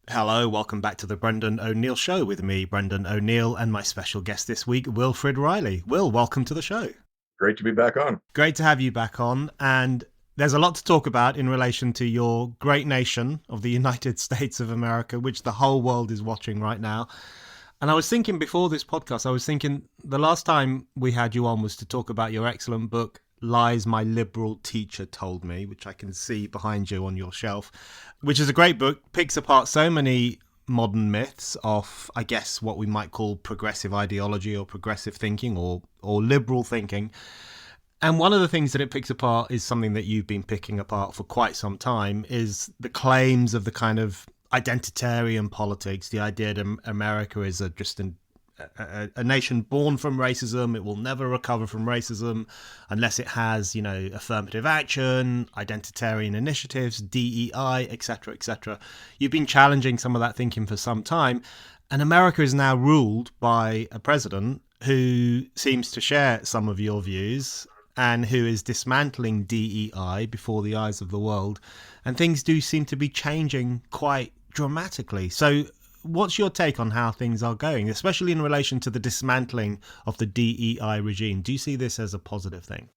Hello, welcome back to the Brendan O'Neill Show with me, Brendan O'Neill, and my special guest this week, Wilfred Reilly. Will, welcome to the show. Great to be back on. Great to have you back on. And there's a lot to talk about in relation to your great nation of the United States of America, which the whole world is watching right now. And I was thinking before this podcast, I was thinking the last time we had you on was to talk about your excellent book, Lies My Liberal Teacher Told Me, which I can see behind you on your shelf, which is a great book, picks apart so many modern myths of, I guess, what we might call progressive ideology or progressive thinking or liberal thinking. And one of the things that it picks apart is something that you've been picking apart for quite some time, is the claims of the kind of identitarian politics, the idea that America is a nation born from racism. It will never recover from racism unless it has, affirmative action, identitarian initiatives, DEI, etc., etc. You've been challenging some of that thinking for some time, and America is now ruled by a president who seems to share some of your views and who is dismantling DEI before the eyes of the world. And things do seem to be changing quite dramatically. So, what's your take on how things are going, especially in relation to the dismantling of the DEI regime? Do you see this as a positive thing?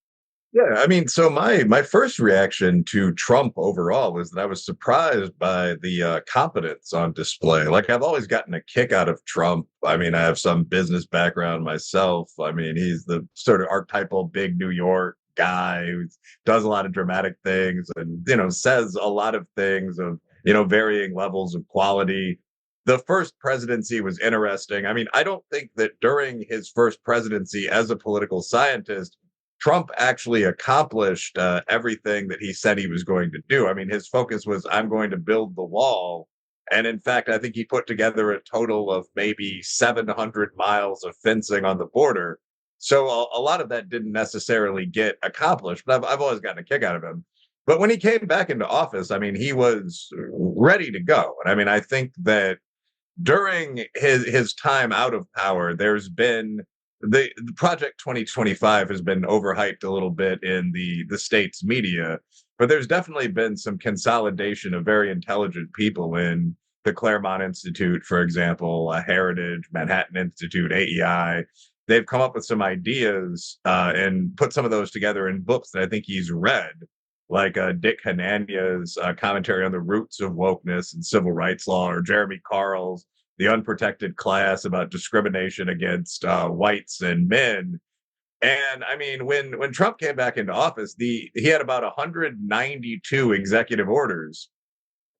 Yeah, I mean, so my first reaction to Trump overall was that I was surprised by the competence on display. Like I've always gotten a kick out of Trump. I mean, I have some business background myself. I mean, he's the sort of archetypal big New York guy who does a lot of dramatic things and says a lot of things of varying levels of quality. The first presidency was interesting. I mean, I don't think that during his first presidency as a political scientist, Trump actually accomplished everything that he said he was going to do. I mean, his focus was, I'm going to build the wall. And in fact, I think he put together a total of maybe 700 miles of fencing on the border. So a lot of that didn't necessarily get accomplished, but I've always gotten a kick out of him. But when he came back into office, I mean, he was ready to go. And I mean, I think that during his time out of power, there's been the Project 2025 has been overhyped a little bit in the state's media, but there's definitely been some consolidation of very intelligent people in the Claremont Institute, for example, Heritage, Manhattan Institute, AEI. They've come up with some ideas and put some of those together in books that I think he's read, like Dick Hanania's commentary on the roots of wokeness and civil rights law, or Jeremy Carl's The Unprotected Class about discrimination against whites and men. And I mean, when Trump came back into office, he had about 192 executive orders,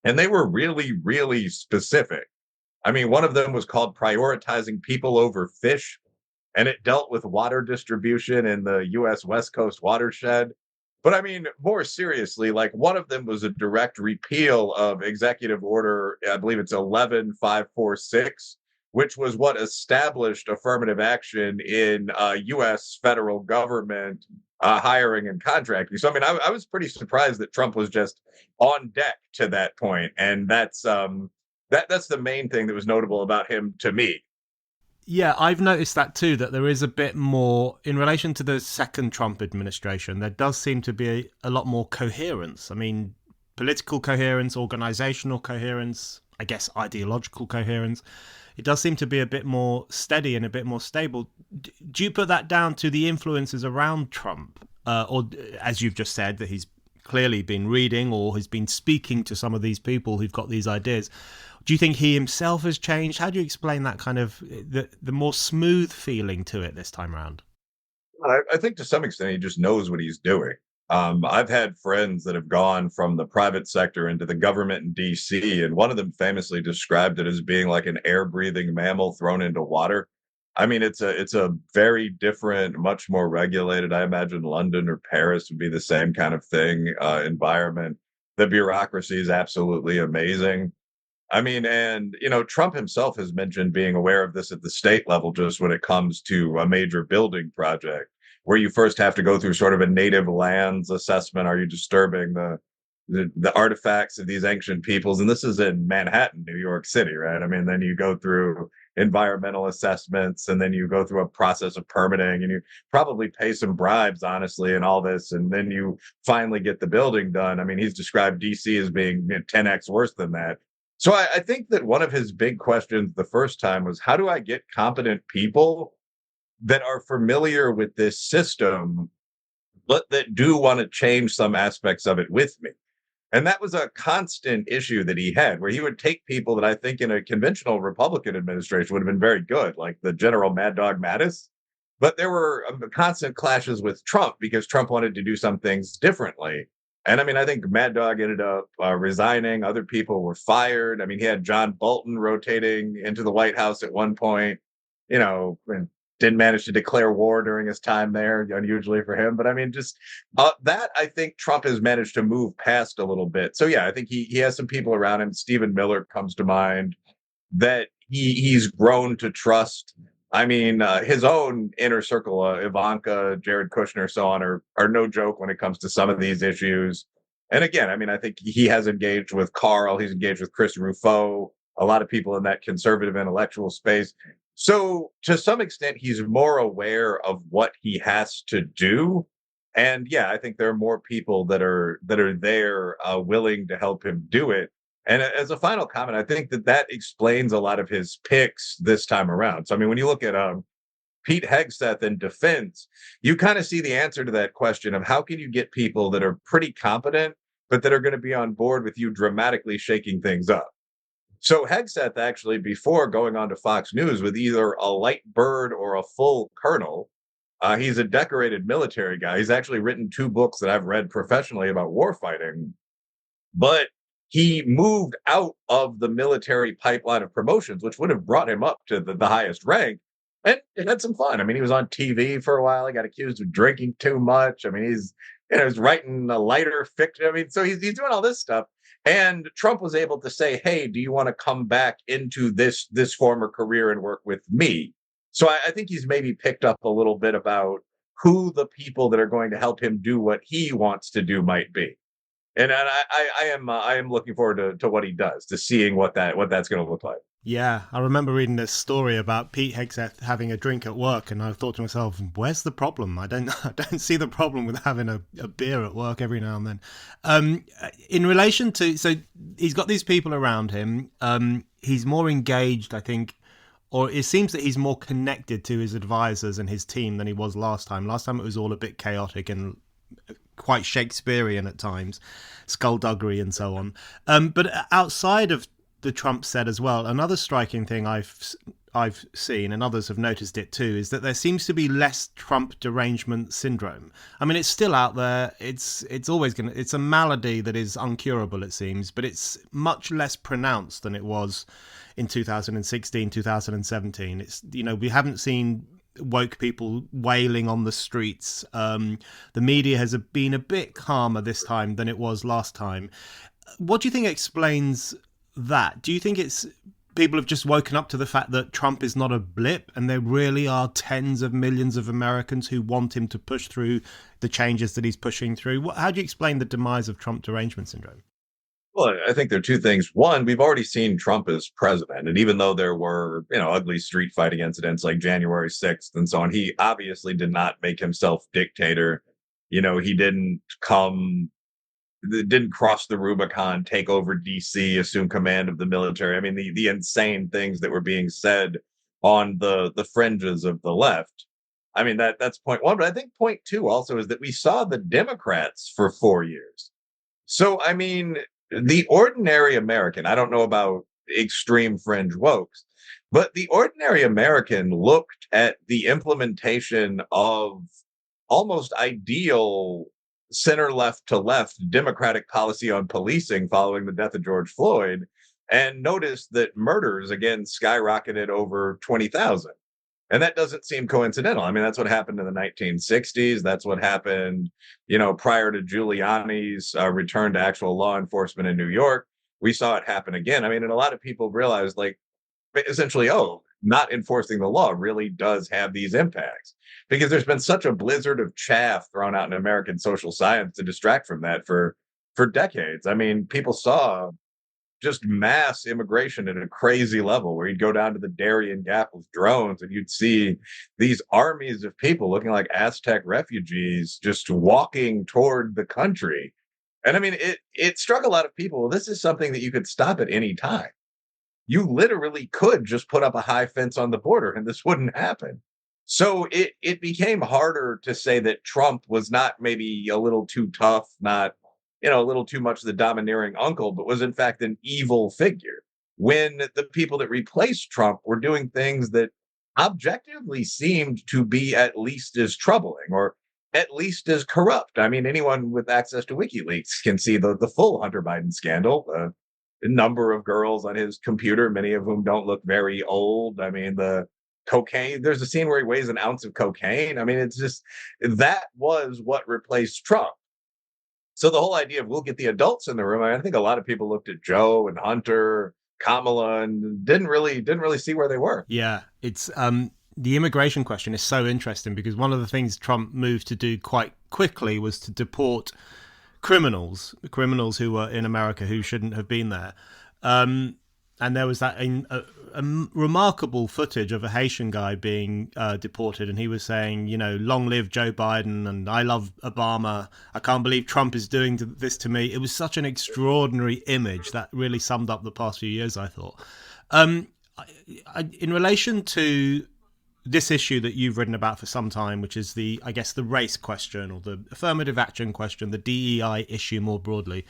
and they were really, really specific. I mean, one of them was called prioritizing people over fish, and it dealt with water distribution in the U.S. West Coast watershed. But I mean, more seriously, like one of them was a direct repeal of Executive Order, I believe it's 11546, which was what established affirmative action in U.S. federal government hiring and contracting. So I mean, I was pretty surprised that Trump was just on deck to that point, and that's the main thing that was notable about him to me. Yeah, I've noticed that too, that there is a bit more in relation to the second Trump administration. There does seem to be a lot more coherence. I mean, political coherence, organizational coherence, I guess ideological coherence. It does seem to be a bit more steady and a bit more stable. Do you put that down to the influences around Trump? Or, as you've just said, that he's clearly been reading or has been speaking to some of these people who've got these ideas? Do you think he himself has changed? How do you explain that kind of the more smooth feeling to it this time around? I think to some extent he just knows what he's doing. I've had friends that have gone from the private sector into the government in DC, and one of them famously described it as being like an air-breathing mammal thrown into water. I mean, it's a very different, much more regulated. I imagine London or Paris would be the same kind of thing, environment. The bureaucracy is absolutely amazing. I mean, and Trump himself has mentioned being aware of this at the state level, just when it comes to a major building project, where you first have to go through sort of a native lands assessment. Are you disturbing the artifacts of these ancient peoples? And this is in Manhattan, New York City, right? I mean, then you go through environmental assessments, and then you go through a process of permitting, and you probably pay some bribes, honestly, and all this, and then you finally get the building done. I mean, he's described DC as being 10x worse than that. So I think that one of his big questions the first time was, how do I get competent people that are familiar with this system, but that do want to change some aspects of it with me? And that was a constant issue that he had, where he would take people that I think in a conventional Republican administration would have been very good, like the General Mad Dog Mattis. But there were constant clashes with Trump because Trump wanted to do some things differently. And I mean, I think Mad Dog ended up resigning. Other people were fired. I mean, he had John Bolton rotating into the White House at one point, and didn't manage to declare war during his time there, unusually for him. But I mean, just that I think Trump has managed to move past a little bit. So yeah, I think he has some people around him. Stephen Miller comes to mind that he's grown to trust. I mean, his own inner circle, Ivanka, Jared Kushner, so on, are no joke when it comes to some of these issues. And again, I mean, I think he has engaged with Carl, he's engaged with Chris Rufo, a lot of people in that conservative intellectual space. So to some extent, he's more aware of what he has to do. And yeah, I think there are more people that are there willing to help him do it. And as a final comment, I think that explains a lot of his picks this time around. So I mean, when you look at Pete Hegseth in defense, you kind of see the answer to that question of how can you get people that are pretty competent, but that are going to be on board with you dramatically shaking things up. So Hegseth actually, before going on to Fox News with either a light bird or a full colonel, he's a decorated military guy. He's actually written two books that I've read professionally about warfighting, but he moved out of the military pipeline of promotions, which would have brought him up to the highest rank. And had some fun. I mean, he was on TV for a while. He got accused of drinking too much. I mean, he's writing a lighter fiction. I mean, so he's doing all this stuff. And Trump was able to say, "Hey, do you want to come back into this former career and work with me?" So I think he's maybe picked up a little bit about who the people that are going to help him do what he wants to do might be. And I am looking forward to what he does, to seeing what that's going to look like. Yeah, I remember reading this story about Pete Hegseth having a drink at work, and I thought to myself, "Where's the problem? I don't, I don't see the problem with having a beer at work every now and then." In relation to, so he's got these people around him. He's more engaged, I think, or it seems that he's more connected to his advisors and his team than he was last time. Last time it was all a bit chaotic and quite Shakespearean at times, skullduggery and so on. But outside of the Trump set as well, another striking thing I've seen, and others have noticed it too, is that there seems to be less Trump derangement syndrome. I mean, it's still out there. It's always gonna. It's a malady that is uncurable, it seems, but it's much less pronounced than it was in 2016, 2017. It's we haven't seen woke people wailing on the streets. The media has been a bit calmer this time than it was last time. What do you think explains that? Do you think it's people have just woken up to the fact that Trump is not a blip and there really are tens of millions of Americans who want him to push through the changes that he's pushing through? How do you explain the demise of Trump derangement syndrome? Well, I think there are two things. One, we've already seen Trump as president, and even though there were, ugly street fighting incidents like January 6th and so on, he obviously did not make himself dictator. He didn't cross the Rubicon, take over DC, assume command of the military. I mean, the insane things that were being said on the fringes of the left. I mean, that's point one. But I think point two also is that we saw the Democrats for 4 years. So, I mean, the ordinary American, I don't know about extreme fringe wokes, but the ordinary American looked at the implementation of almost ideal center left to left Democratic policy on policing following the death of George Floyd and noticed that murders again skyrocketed over 20,000. And that doesn't seem coincidental. I mean, that's what happened in the 1960s. That's what happened, prior to Giuliani's return to actual law enforcement in New York. We saw it happen again. I mean, and a lot of people realized, like, essentially, not enforcing the law really does have these impacts because there's been such a blizzard of chaff thrown out in American social science to distract from that for decades. I mean, people saw just mass immigration at a crazy level where you'd go down to the Darien Gap with drones and you'd see these armies of people looking like Aztec refugees just walking toward the country. And I mean, it struck a lot of people. Well, this is something that you could stop at any time. you literally could just put up a high fence on the border and this wouldn't happen. So it became harder to say that Trump was not maybe a little too tough, not a little too much the domineering uncle, but was in fact an evil figure. When the people that replaced Trump were doing things that objectively seemed to be at least as troubling or at least as corrupt. I mean, anyone with access to WikiLeaks can see the full Hunter Biden scandal. The number of girls on his computer, many of whom don't look very old. I mean, the cocaine. There's a scene where he weighs an ounce of cocaine. I mean, it's just that was what replaced Trump. So the whole idea of we'll get the adults in the room. I think a lot of people looked at Joe and Hunter, Kamala, and didn't really see where they were. Yeah, it's the immigration question is so interesting because one of the things Trump moved to do quite quickly was to deport criminals who were in America who shouldn't have been there. And there was that a remarkable footage of a Haitian guy being deported, and he was saying, long live Joe Biden, and I love Obama. I can't believe Trump is doing this to me. It was such an extraordinary image that really summed up the past few years, I thought. In relation to this issue that you've written about for some time, which is the race question or the affirmative action question, the DEI issue more broadly.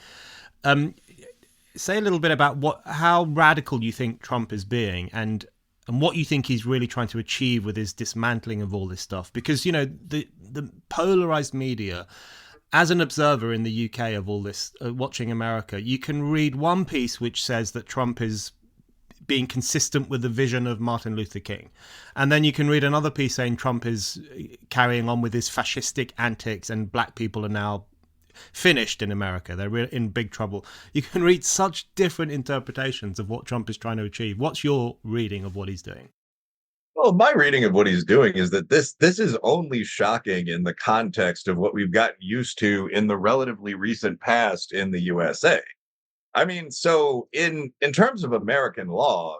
Say a little bit about how radical you think Trump is being and what you think he's really trying to achieve with his dismantling of all this stuff. Because, the polarized media, as an observer in the UK of all this, watching America, you can read one piece which says that Trump is being consistent with the vision of Martin Luther King. And then you can read another piece saying Trump is carrying on with his fascistic antics and black people are now finished in America. They're in big trouble. You can read such different interpretations of what Trump is trying to achieve. What's your reading of what he's doing? Well, my reading of what he's doing is that this is only shocking in the context of what we've gotten used to in the relatively recent past in the USA. I mean, so in terms of American law,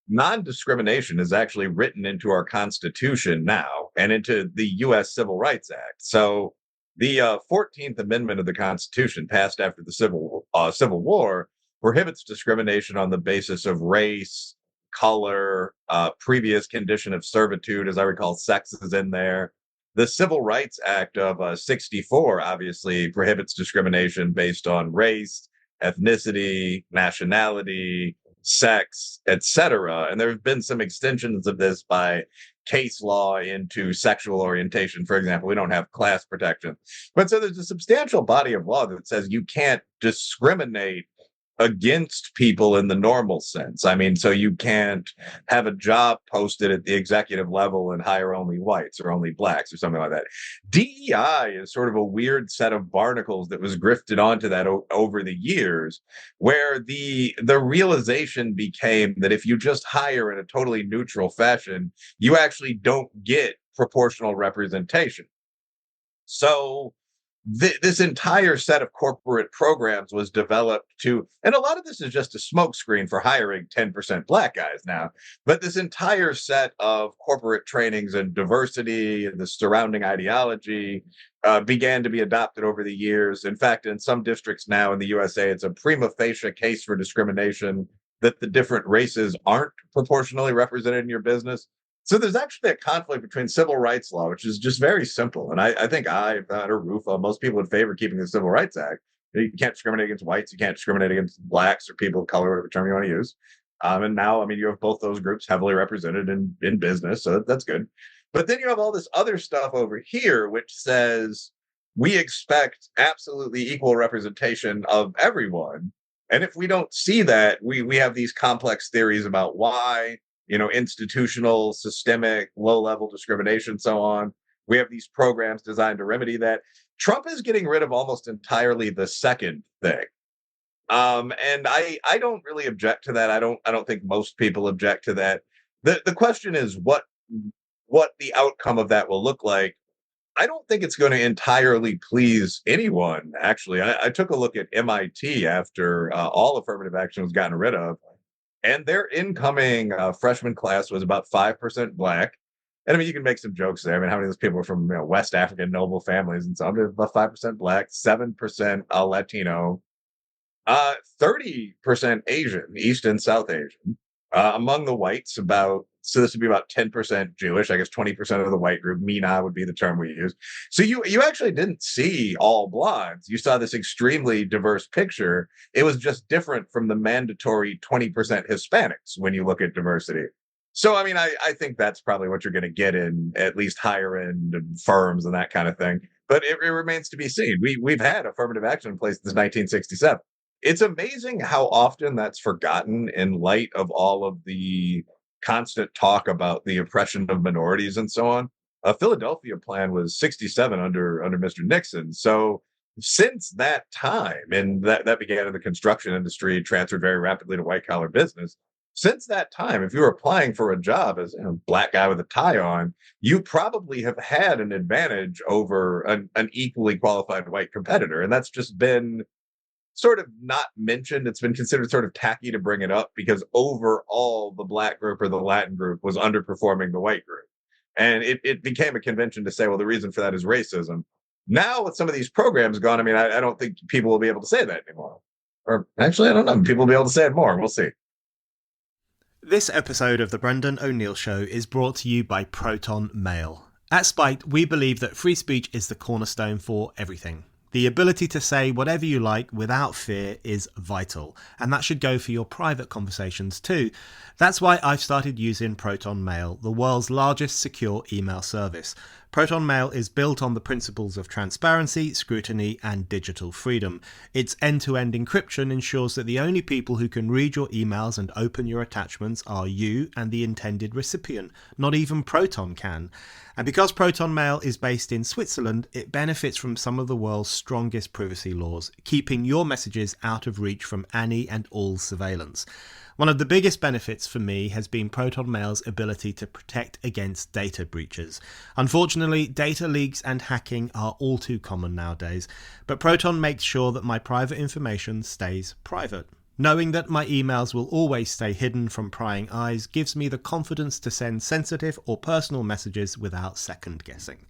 non-discrimination is actually written into our Constitution now and into the U.S. Civil Rights Act. So the 14th Amendment of the Constitution, passed after the Civil War, prohibits discrimination on the basis of race, color, previous condition of servitude. As I recall, sex is in there. The Civil Rights Act of '64 obviously prohibits discrimination based on race, ethnicity, nationality, sex, etc. And there have been some extensions of this by case law into sexual orientation. For example, we don't have class protection. But so there's a substantial body of law that says you can't discriminate against people in the normal sense. I mean, so you can't have a job posted at the executive level and hire only whites or only blacks or something like that. DEI is sort of a weird set of barnacles that was grifted onto that over the years, where the realization became that if you just hire in a totally neutral fashion, you actually don't get proportional representation. So this entire set of corporate programs was developed and a lot of this is just a smokescreen for hiring 10% black guys now, but this entire set of corporate trainings and diversity and the surrounding ideology began to be adopted over the years. In fact, in some districts now in the USA, it's a prima facie case for discrimination that the different races aren't proportionally represented in your business. So there's actually a conflict between civil rights law, which is just very simple. And I think most people would favor keeping the Civil Rights Act. You can't discriminate against whites. You can't discriminate against blacks or people of color, whatever term you want to use. And now, I mean, you have both those groups heavily represented in business. So that's good. But then you have all this other stuff over here, which says we expect absolutely equal representation of everyone. And if we don't see that, we have these complex theories about why, institutional, systemic, low-level discrimination, so on. We have these programs designed to remedy that. Trump is getting rid of almost entirely the second thing. And I don't really object to that. I don't think most people object to that. The question is what the outcome of that will look like. I don't think it's going to entirely please anyone, actually. I took a look at MIT after all affirmative action was gotten rid of. And their incoming freshman class was about 5% black. And I mean, you can make some jokes there. I mean, how many of those people are from West African noble families and so on? About 5% black, 7% Latino, 30% Asian, East and South Asian. Among the whites, so this would be about 10% Jewish, I guess 20% of the white group. Mina would be the term we use. So you actually didn't see all blondes. You saw this extremely diverse picture. It was just different from the mandatory 20% Hispanics when you look at diversity. So I mean, I think that's probably what you're going to get in at least higher end firms and that kind of thing. But it remains to be seen. We've had affirmative action in place since 1967. It's amazing how often that's forgotten in light of all of the constant talk about the oppression of minorities and so on. A Philadelphia plan was 67 under Mr. Nixon. So since that time, and that began in the construction industry, transferred very rapidly to white collar business. Since that time, if you were applying for a job as a black guy with a tie on, you probably have had an advantage over an equally qualified white competitor. And that's just been sort of not mentioned. It's been considered sort of tacky to bring it up because overall the black group or the Latin group was underperforming the white group. And it became a convention to say, well, the reason for that is racism. Now with some of these programs gone, I mean, I don't think people will be able to say that anymore. Or actually, I don't know. People will be able to say it more. We'll see. This episode of The Brendan O'Neill Show is brought to you by Proton Mail. At Spiked, we believe that free speech is the cornerstone for everything. The ability to say whatever you like without fear is vital, and that should go for your private conversations too. That's why I've started using Proton Mail, the world's largest secure email service. Proton Mail is built on the principles of transparency, scrutiny, and digital freedom. Its end-to-end encryption ensures that the only people who can read your emails and open your attachments are you and the intended recipient. Not even Proton can. And because Proton Mail is based in Switzerland, it benefits from some of the world's strongest privacy laws, keeping your messages out of reach from any and all surveillance. One of the biggest benefits for me has been Proton Mail's ability to protect against data breaches. Unfortunately, data leaks and hacking are all too common nowadays, but Proton makes sure that my private information stays private. Knowing that my emails will always stay hidden from prying eyes gives me the confidence to send sensitive or personal messages without second guessing.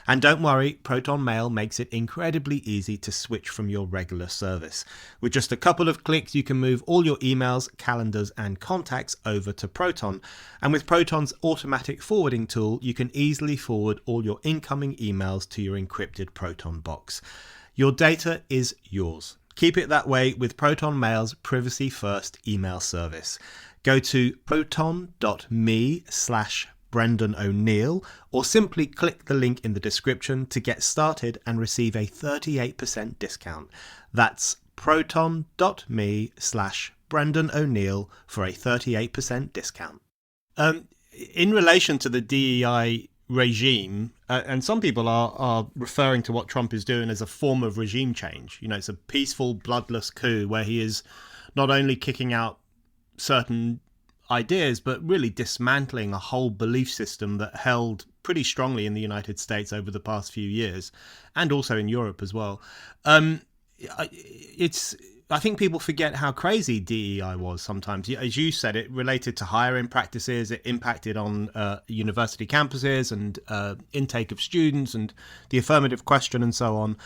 And don't worry, Proton Mail makes it incredibly easy to switch from your regular service. With just a couple of clicks, you can move all your emails, calendars, and contacts over to Proton. And with Proton's automatic forwarding tool, you can easily forward all your incoming emails to your encrypted Proton box. Your data is yours. Keep it that way with Proton Mail's privacy first email service. Go to proton.me/Brendan O'Neill or simply click the link in the description to get started and receive a 38% discount. That's proton.me/Brendan O'Neill for a 38% discount. In relation to the DEI regime, and some people are referring to what Trump is doing as a form of regime change. You know, it's a peaceful, bloodless coup where he is not only kicking out certain ideas, but really dismantling a whole belief system that held pretty strongly in the United States over the past few years, and also in Europe as well. I think people forget how crazy DEI was sometimes. As you said, it related to hiring practices. It impacted on university campuses and intake of students and the affirmative question and so on.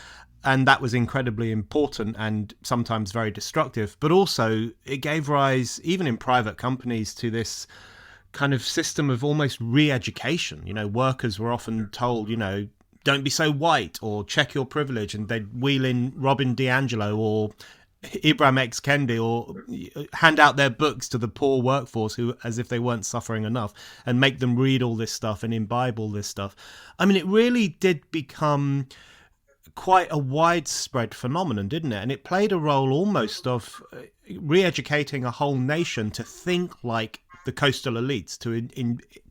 And that was incredibly important and sometimes very destructive. But also it gave rise, even in private companies, to this kind of system of almost re-education. You know, workers were often told, you know, don't be so white or check your privilege. And they'd wheel in Robin DiAngelo or Ibram X. Kendi or hand out their books to the poor workforce who, as if they weren't suffering enough, and make them read all this stuff and imbibe all this stuff. I mean, it really did become quite a widespread phenomenon, didn't it? And it played a role almost of re-educating a whole nation to think like the coastal elites, to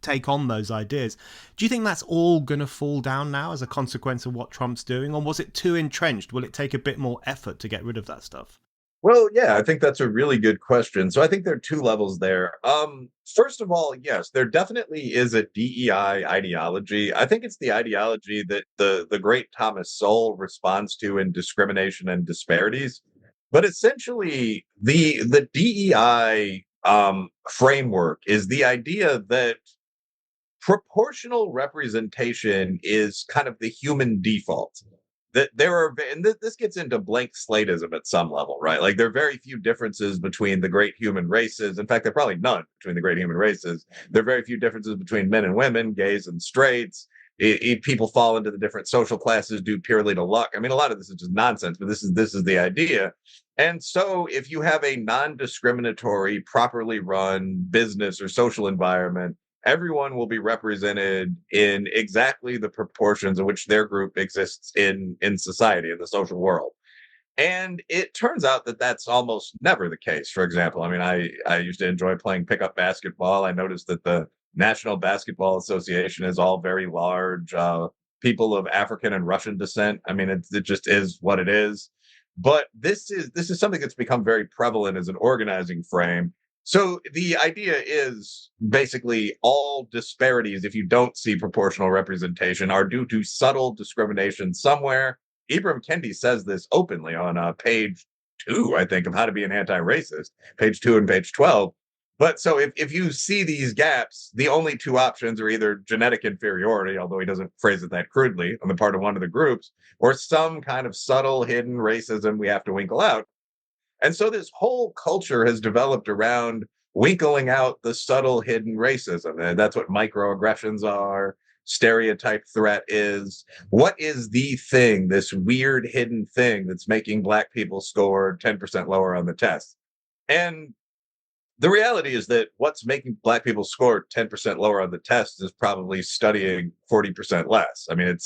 take on those ideas. Do you think that's all going to fall down now as a consequence of what Trump's doing, or was it too entrenched? Will it take a bit more effort to get rid of that stuff? Well, yeah, I think that's a really good question. So I think there are two levels there. First of all, yes, there definitely is a DEI ideology. I think it's the ideology that the great Thomas Sowell responds to in Discrimination and Disparities. But essentially, the DEI framework is the idea that proportional representation is kind of the human default. that there are, and this gets into blank slatism at some level, right? Like there are very few differences between the great human races. In fact, there are probably none between the great human races. There are very few differences between men and women, gays and straights. People fall into the different social classes due purely to luck. I mean, a lot of this is just nonsense, but this is the idea. And so, if you have a non-discriminatory, properly run business or social environment, everyone will be represented in exactly the proportions in which their group exists in society, in the social world. And it turns out that that's almost never the case. For example, I mean, I used to enjoy playing pickup basketball. I noticed that the National Basketball Association is all very large, people of African and Russian descent. I mean, it just is what it is. But this is something that's become very prevalent as an organizing frame. So the idea is basically all disparities, if you don't see proportional representation, are due to subtle discrimination somewhere. Ibram Kendi says this openly on page 2, I think, of How to Be an Anti-Racist, page 2 and page 12. But so if you see these gaps, the only two options are either genetic inferiority, although he doesn't phrase it that crudely, on the part of one of the groups, or some kind of subtle hidden racism we have to winkle out. And so this whole culture has developed around winkling out the subtle hidden racism. And that's what microaggressions are, stereotype threat is. What is the thing, this weird hidden thing that's making Black people score 10% lower on the test? And the reality is that what's making Black people score 10% lower on the test is probably studying 40% less. I mean,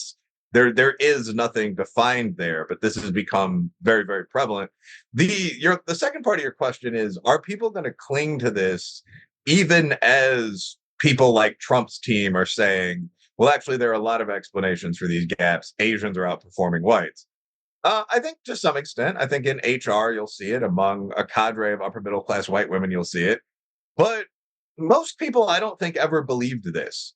there is nothing defined there, but this has become very, very prevalent. The second part of your question is, are people going to cling to this even as people like Trump's team are saying, well, actually, there are a lot of explanations for these gaps. Asians are outperforming whites. I think to some extent, I think in HR, you'll see it among a cadre of upper middle class white women, you'll see it. But most people, I don't think, ever believed this.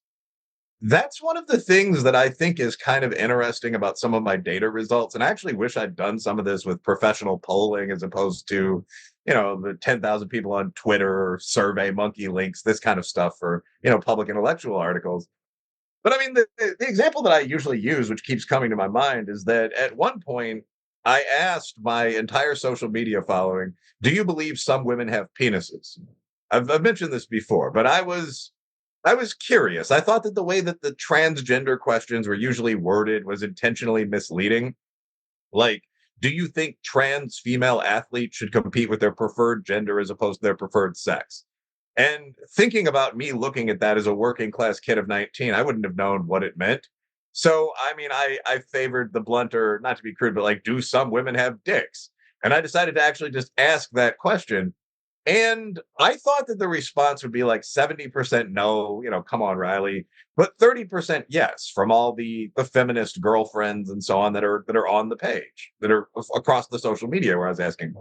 That's one of the things that I think is kind of interesting about some of my data results. And I actually wish I'd done some of this with professional polling as opposed to, the 10,000 people on Twitter or Survey Monkey links, this kind of stuff for, public intellectual articles. But I mean, the example that I usually use, which keeps coming to my mind, is that at one point I asked my entire social media following, do you believe some women have penises? I've mentioned this before, but I was curious. I thought that the way that the transgender questions were usually worded was intentionally misleading. Like, do you think trans female athletes should compete with their preferred gender as opposed to their preferred sex? And thinking about me looking at that as a working class kid of 19, I wouldn't have known what it meant. So, I mean, I favored the blunter, not to be crude, but like, do some women have dicks? And I decided to actually just ask that question. And I thought that the response would be like 70% no, come on, Riley, but 30% yes from all the feminist girlfriends and so on that are on the page, that are across the social media where I was asking.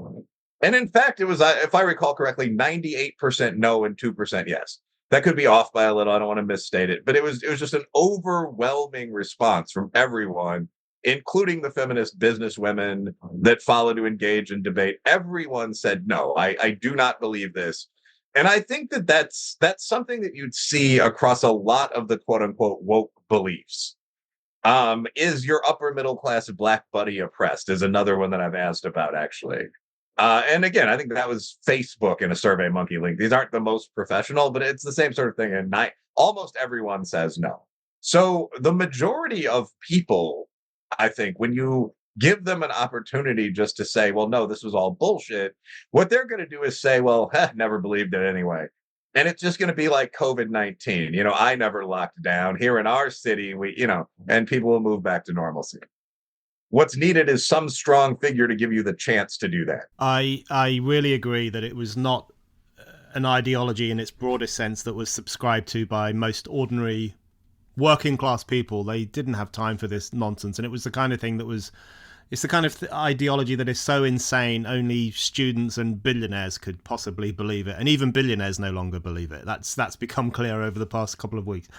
And in fact, it was, if I recall correctly, 98% no and 2% yes. That could be off by a little. I don't want to misstate it, but it was just an overwhelming response from everyone, including the feminist businesswomen that follow to engage in debate. Everyone said, no, I do not believe this. And I think that that's something that you'd see across a lot of the quote unquote woke beliefs. Is your upper middle class Black buddy oppressed is another one that I've asked about, actually. And again, I think that was Facebook in a Survey Monkey link. These aren't the most professional, but it's the same sort of thing. And almost everyone says no. So the majority of people, I think, when you give them an opportunity just to say, well, no, this was all bullshit, what they're going to do is say, well, never believed it anyway. And it's just going to be like COVID-19. I never locked down here in our city. And people will move back to normalcy. What's needed is some strong figure to give you the chance to do that. I really agree that it was not an ideology in its broadest sense that was subscribed to by most ordinary working class people. They didn't have time for this nonsense, and it was the kind of thing it's the kind of ideology that is so insane only students and billionaires could possibly believe it, and even billionaires no longer believe it. That's become clear over the past couple of weeks.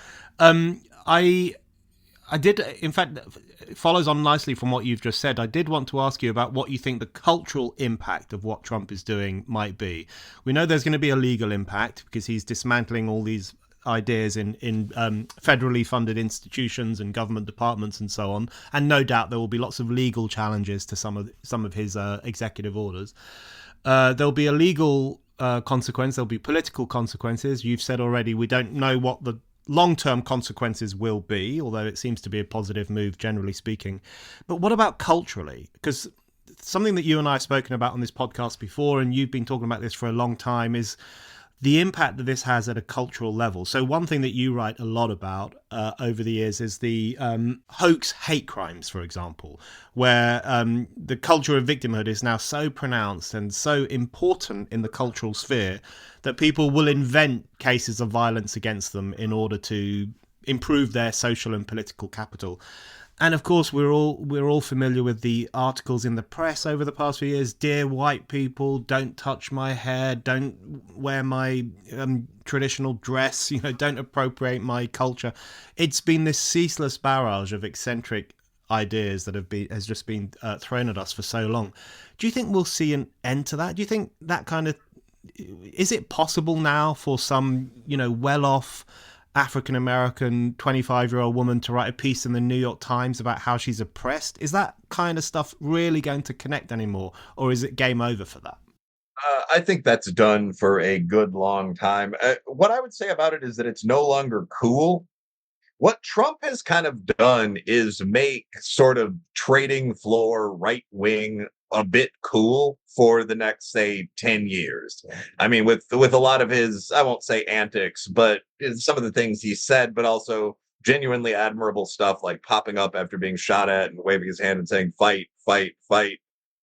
I did, in fact, it follows on nicely from what you've just said. I did want to ask you about what you think the cultural impact of what Trump is doing might be. We know there's going to be a legal impact because he's dismantling all these ideas in federally funded institutions and government departments and so on. And no doubt there will be lots of legal challenges to some of his executive orders. There'll be a legal consequence. There'll be political consequences. You've said already we don't know what the long-term consequences will be, although it seems to be a positive move, generally speaking. But what about culturally? Because something that you and I have spoken about on this podcast before, and you've been talking about this for a long time, is the impact that this has at a cultural level. So one thing that you write a lot about over the years is the hoax hate crimes, for example, where the culture of victimhood is now so pronounced and so important in the cultural sphere that people will invent cases of violence against them in order to improve their social and political capital. And of course, we're all familiar with the articles in the press over the past few years. Dear white people, don't touch my hair, don't wear my traditional dress, don't appropriate my culture. It's been this ceaseless barrage of eccentric ideas that has just been thrown at us for so long. Do you think we'll see an end to that? Do you think that is it possible now for some, well-off African-American 25-year-old woman to write a piece in the New York Times about how she's oppressed? Is that kind of stuff really going to connect anymore, or is it game over for that? I think that's done for a good long time. What I would say about it is that it's no longer cool. What Trump has kind of done is make sort of trading floor right wing a bit cool for the next, say, 10 years. I mean, with a lot of his, I won't say antics, but some of the things he said, but also genuinely admirable stuff like popping up after being shot at and waving his hand and saying, fight, fight, fight.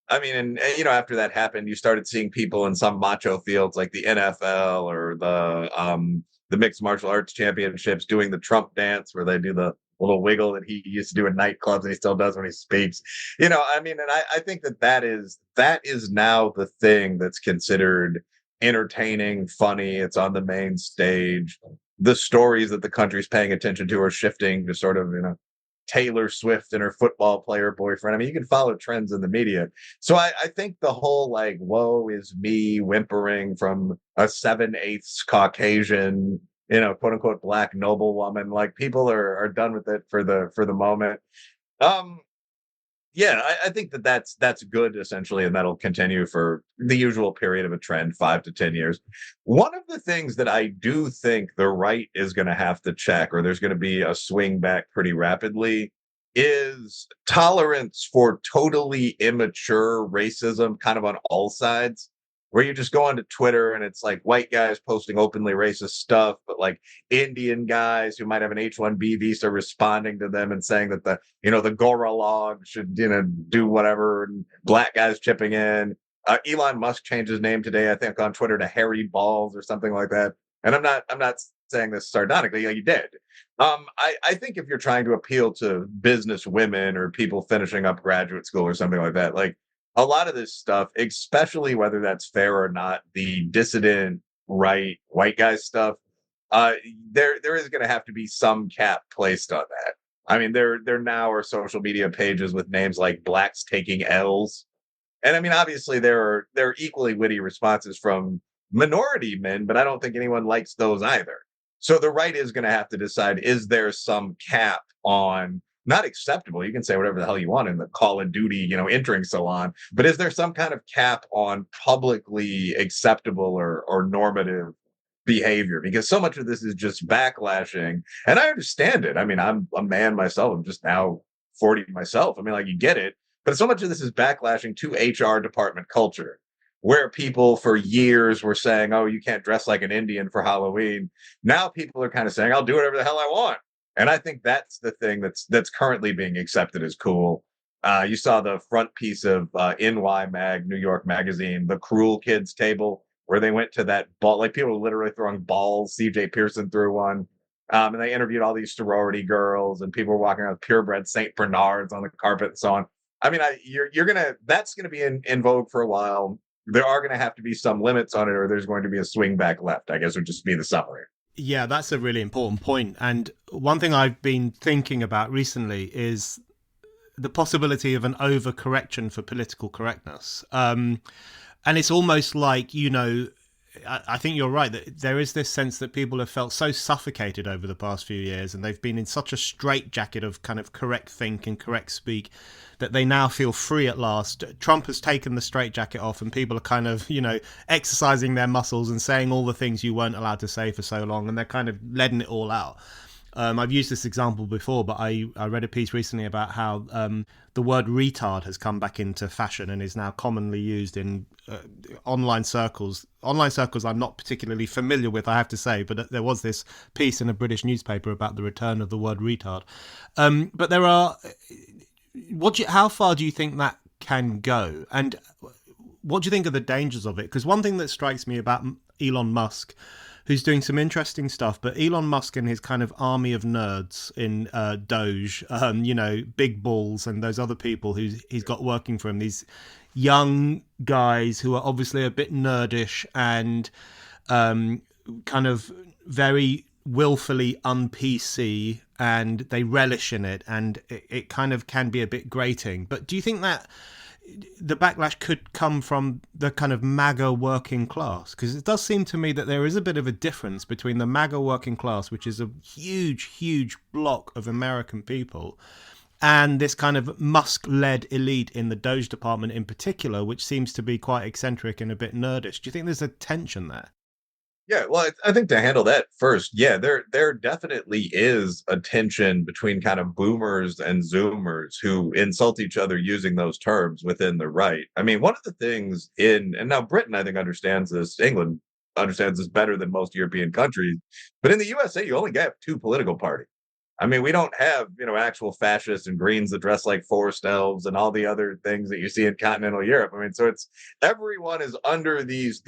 I mean, and after that happened, you started seeing people in some macho fields like the NFL or the mixed martial arts championships doing the Trump dance where they do the little wiggle that he used to do in nightclubs and he still does when he speaks. I mean, and I think that is now the thing that's considered entertaining, funny. It's on the main stage. The stories that the country's paying attention to are shifting to sort of, Taylor Swift and her football player boyfriend. I mean, you can follow trends in the media. So I think the whole like, woe is me whimpering from a 7/8 Caucasian, quote unquote, black noblewoman, like people are done with it for the moment. Yeah, I think that's good essentially, and that'll continue for the usual period of a trend, 5 to 10 years. One of the things that I do think the right is going to have to check, or there's going to be a swing back pretty rapidly, is tolerance for totally immature racism, kind of on all sides. Where you just go onto Twitter and it's like white guys posting openly racist stuff, but like Indian guys who might have an H-1B visa responding to them and saying that the Goralog should, do whatever, and black guys chipping in. Elon Musk changed his name today, I think, on Twitter to Harry Balls or something like that. And I'm not saying this sardonically, he did. I think if you're trying to appeal to business women or people finishing up graduate school or something like that, like, a lot of this stuff, especially whether that's fair or not, the dissident right white guy stuff, there is going to have to be some cap placed on that. I mean, there now are social media pages with names like Blacks Taking L's, and I mean, obviously there are equally witty responses from minority men, but I don't think anyone likes those either. So the right is going to have to decide: is there some cap on? Not acceptable. You can say whatever the hell you want in the Call of Duty, entering salon, but is there some kind of cap on publicly acceptable or normative behavior? Because so much of this is just backlashing, and I understand it. I mean, I'm a man myself. I'm just now 40 myself. I mean, like, you get it, but so much of this is backlashing to HR department culture, where people for years were saying, "Oh, you can't dress like an Indian for Halloween." Now people are kind of saying, "I'll do whatever the hell I want." And I think that's the thing that's currently being accepted as cool. You saw the front piece of NY Mag, New York Magazine, the Cruel Kids table, where they went to that ball. Like, people were literally throwing balls. CJ Pearson threw one. And they interviewed all these sorority girls, and people were walking around with purebred St. Bernards on the carpet and so on. I mean, that's going to be in vogue for a while. There are going to have to be some limits on it, or there's going to be a swing back left, I guess would just be the summary. Yeah, that's a really important point. And one thing I've been thinking about recently is the possibility of an overcorrection for political correctness. And it's almost like, I think you're right that there is this sense that people have felt so suffocated over the past few years, and they've been in such a straitjacket of kind of correct think and correct speak that they now feel free at last. Trump has taken the straitjacket off, and people are kind of, exercising their muscles and saying all the things you weren't allowed to say for so long, and they're kind of letting it all out. I've used this example before, but I read a piece recently about how the word retard has come back into fashion and is now commonly used in online circles. Online circles I'm not particularly familiar with, I have to say, but there was this piece in a British newspaper about the return of the word retard. But there are... how far do you think that can go? And what do you think are the dangers of it? Because one thing that strikes me about Elon Musk, who's doing some interesting stuff, but Elon Musk and his kind of army of nerds in Doge, Big Balls and those other people he's got working for him, these young guys who are obviously a bit nerdish and kind of very willfully un-PC, and they relish in it, and it kind of can be a bit grating. But do you think that the backlash could come from the kind of MAGA working class? Because it does seem to me that there is a bit of a difference between the MAGA working class, which is a huge, huge block of American people, and this kind of Musk-led elite in the Doge department in particular, which seems to be quite eccentric and a bit nerdish. Do you think there's a tension there? Yeah, well, I think to handle that first, yeah, there definitely is a tension between kind of boomers and zoomers who insult each other using those terms within the right. I mean, one of the things and now Britain, I think, understands this, England understands this better than most European countries, but in the USA, you only have two political parties. I mean, we don't have, actual fascists and Greens that dress like forest elves and all the other things that you see in continental Europe. I mean, so it's everyone is under these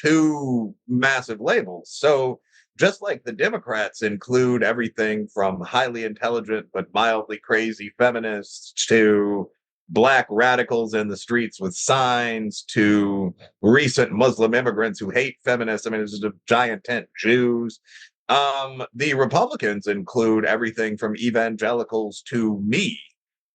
two massive labels. So just like the Democrats include everything from highly intelligent but mildly crazy feminists to black radicals in the streets with signs to recent Muslim immigrants who hate feminists. I mean, it's just a giant tent. Jews. The Republicans include everything from evangelicals to me,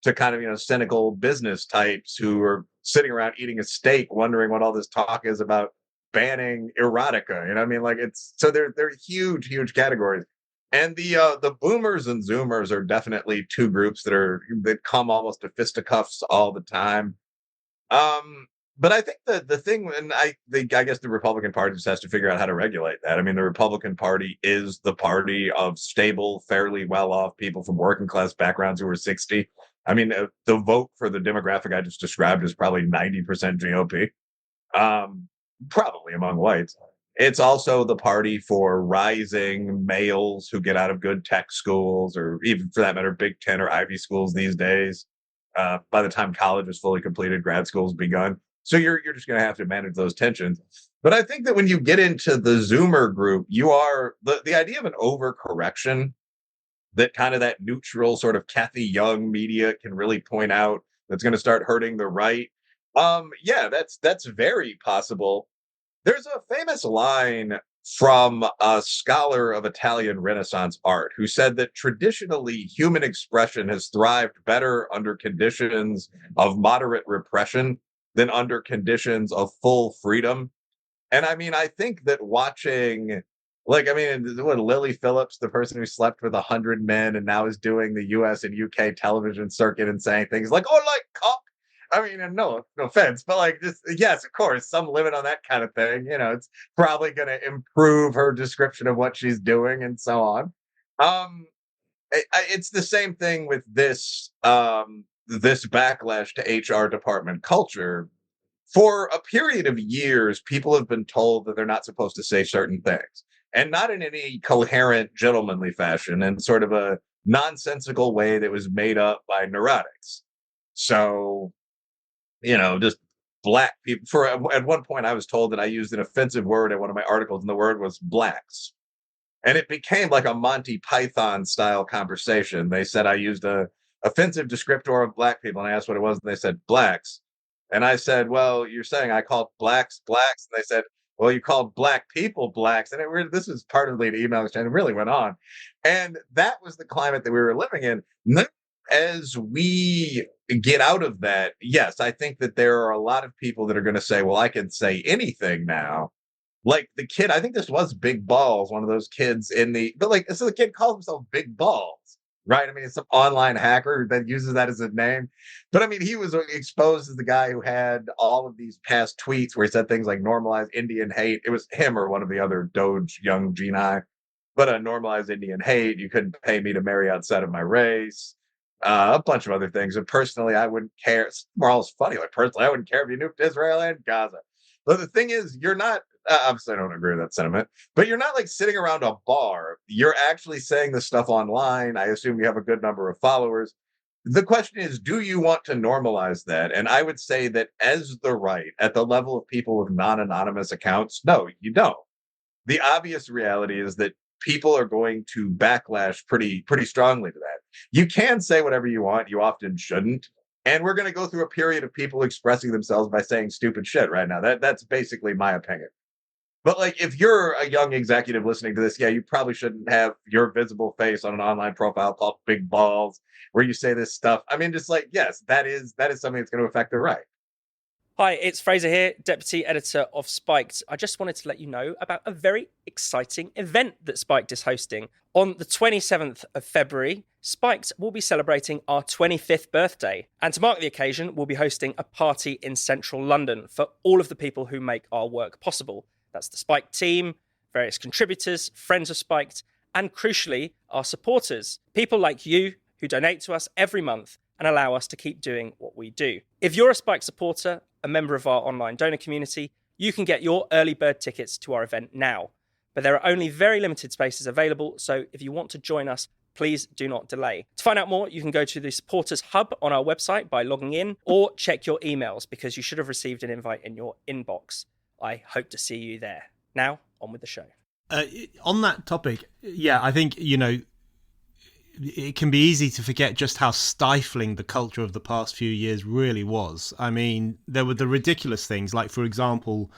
to kind of, cynical business types who are sitting around eating a steak, wondering what all this talk is about banning erotica. You know what I mean? Like they're huge, huge categories. And the boomers and zoomers are definitely two groups that come almost to fisticuffs all the time. But I think the thing, and I guess the Republican Party just has to figure out how to regulate that. I mean, the Republican Party is the party of stable, fairly well-off people from working class backgrounds who are 60. I mean, the vote for the demographic I just described is probably 90% GOP, probably among whites. It's also the party for rising males who get out of good tech schools, or even for that matter, Big Ten or Ivy schools these days. By the time college is fully completed, grad school's begun. So you're just going to have to manage those tensions. But I think that when you get into the Zoomer group, you are the idea of an overcorrection, that kind of that neutral sort of Kathy Young media can really point out, that's going to start hurting the right. Yeah, that's very possible. There's a famous line from a scholar of Italian Renaissance art who said that traditionally human expression has thrived better under conditions of moderate repression than under conditions of full freedom. And I mean, I think that watching, what Lily Phillips, the person who slept with 100 men and now is doing the US and UK television circuit and saying things like, oh, like cock. I mean, and no offense, but just, yes, of course, some limit on that kind of thing. It's probably going to improve her description of what she's doing and so on. It's the same thing with this backlash to HR department culture. For a period of years, people have been told that they're not supposed to say certain things, and not in any coherent, gentlemanly fashion, and sort of a nonsensical way that was made up by neurotics. So, just black people. At one point, I was told that I used an offensive word in one of my articles, and the word was blacks. And it became like a Monty Python style conversation. They said I used a offensive descriptor of black people, and I asked what it was, and they said blacks. And I said, well, you're saying I called blacks blacks? And they said, well, you called black people blacks. And this was partly an email exchange. It really went on. And that was the climate that we were living in. As we get out of that, yes, I think that there are a lot of people that are going to say, well, I can say anything now. Like the kid, I think this was Big Balls, one of those kids but like, so the kid calls himself Big Balls, right? I mean, it's some online hacker that uses that as a name. But I mean, he was exposed as the guy who had all of these past tweets where he said things like normalize Indian hate. It was him or one of the other Doge young Geni, but normalize Indian hate. You couldn't pay me to marry outside of my race. A bunch of other things. And personally, I wouldn't care. Morale's funny. Like, personally, I wouldn't care if you nuked Israel and Gaza. But the thing is, you're not, obviously, I don't agree with that sentiment, but you're not like sitting around a bar. You're actually saying this stuff online. I assume you have a good number of followers. The question is, do you want to normalize that? And I would say that as the right, at the level of people with non anonymous accounts, no, you don't. The obvious reality is that people are going to backlash pretty strongly to that. You can say whatever you want, you often shouldn't. And we're going to go through a period of people expressing themselves by saying stupid shit right now. That's basically my opinion. But like, if you're a young executive listening to this, yeah, you probably shouldn't have your visible face on an online profile called Big Balls, where you say this stuff. I mean, just like, yes, that is something that's going to affect the right. Hi, it's Fraser here, Deputy Editor of Spiked. I just wanted to let you know about a very exciting event that Spiked is hosting. On the 27th of February, Spiked will be celebrating our 25th birthday. And to mark the occasion, we'll be hosting a party in central London for all of the people who make our work possible. That's the Spiked team, various contributors, friends of Spiked, and crucially, our supporters. People like you who donate to us every month and allow us to keep doing what we do. If you're a Spiked supporter, a member of our online donor community, you can get your early bird tickets to our event now. But there are only very limited spaces available, so if you want to join us, please do not delay. To find out more, you can go to the Supporters Hub on our website by logging in, or check your emails because you should have received an invite in your inbox. I hope to see you there. Now, on with the show. On that topic, yeah, I think, it can be easy to forget just how stifling the culture of the past few years really was. I mean, there were the ridiculous things, like, for example,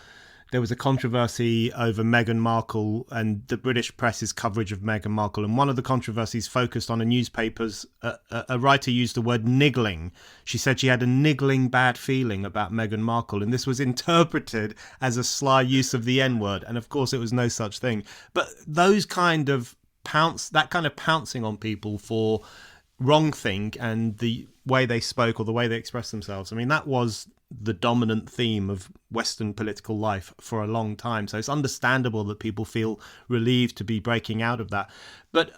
there was a controversy over Meghan Markle and the British press's coverage of Meghan Markle. And one of the controversies focused on a newspaper's, a writer used the word niggling. She said she had a niggling bad feeling about Meghan Markle. And this was interpreted as a sly use of the N-word. And of course, it was no such thing. But those kind of pouncing on people for wrong thing and the way they spoke or the way they expressed themselves. I mean, that was the dominant theme of Western political life for a long time. So it's understandable that people feel relieved to be breaking out of that. But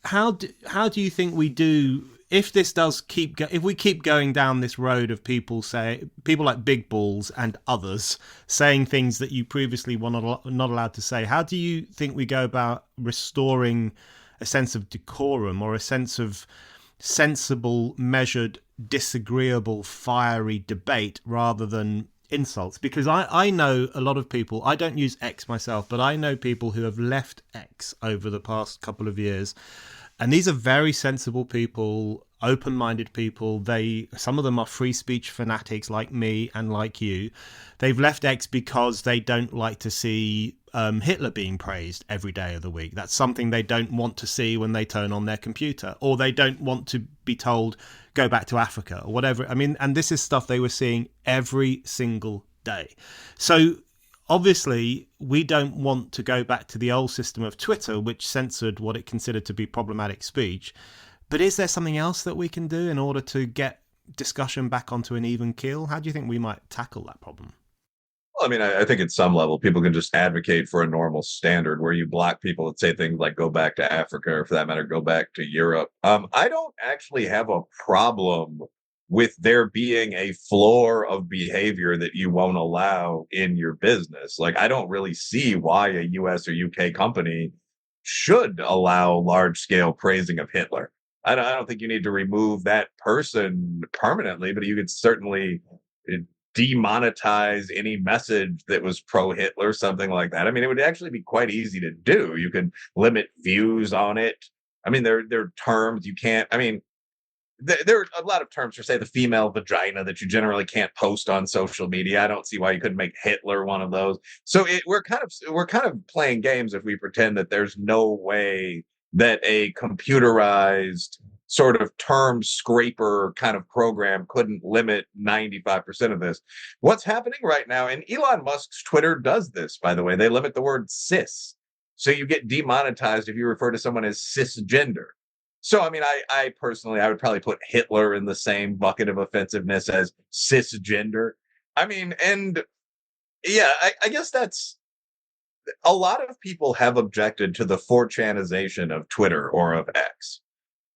how do you think we do if this does if we keep going down this road of people like Big Balls and others saying things that you previously were not allowed to say? How do you think we go about restoring a sense of decorum or a sense of sensible, measured, disagreeable, fiery debate rather than insults? Because I know a lot of people, I don't use X myself, but I know people who have left X over the past couple of years. And these are very sensible people, open-minded people. Some of them are free speech fanatics like me and like you. They've left X because they don't like to see Hitler being praised every day of the week. That's something they don't want to see when they turn on their computer, or they don't want to be told, go back to Africa or whatever. I mean, and this is stuff they were seeing every single day. So obviously, we don't want to go back to the old system of Twitter, which censored what it considered to be problematic speech. But is there something else that we can do in order to get discussion back onto an even keel? How do you think we might tackle that problem? Well, I mean, I think at some level, people can just advocate for a normal standard where you block people that say things like go back to Africa, or for that matter, go back to Europe. I don't actually have a problem with there being a floor of behavior that you won't allow in your business. Like, I don't really see why a US or UK company should allow large scale praising of Hitler. I don't think you need to remove that person permanently, but you could certainly demonetize any message that was pro-Hitler, something like that. I mean, it would actually be quite easy to do. You can limit views on it. I mean, there are terms you can't, I mean, there are a lot of terms for, say, the female vagina that you generally can't post on social media. I don't see why you couldn't make Hitler one of those. So we're kind of playing games if we pretend that there's no way that a computerized sort of term scraper kind of program couldn't limit 95% of this. What's happening right now, and Elon Musk's Twitter does this, by the way, they limit the word cis. So you get demonetized if you refer to someone as cisgender. So, I mean, I personally, I would probably put Hitler in the same bucket of offensiveness as cisgender. I mean, and yeah, I guess that's a lot of people have objected to the 4chanization of Twitter or of X.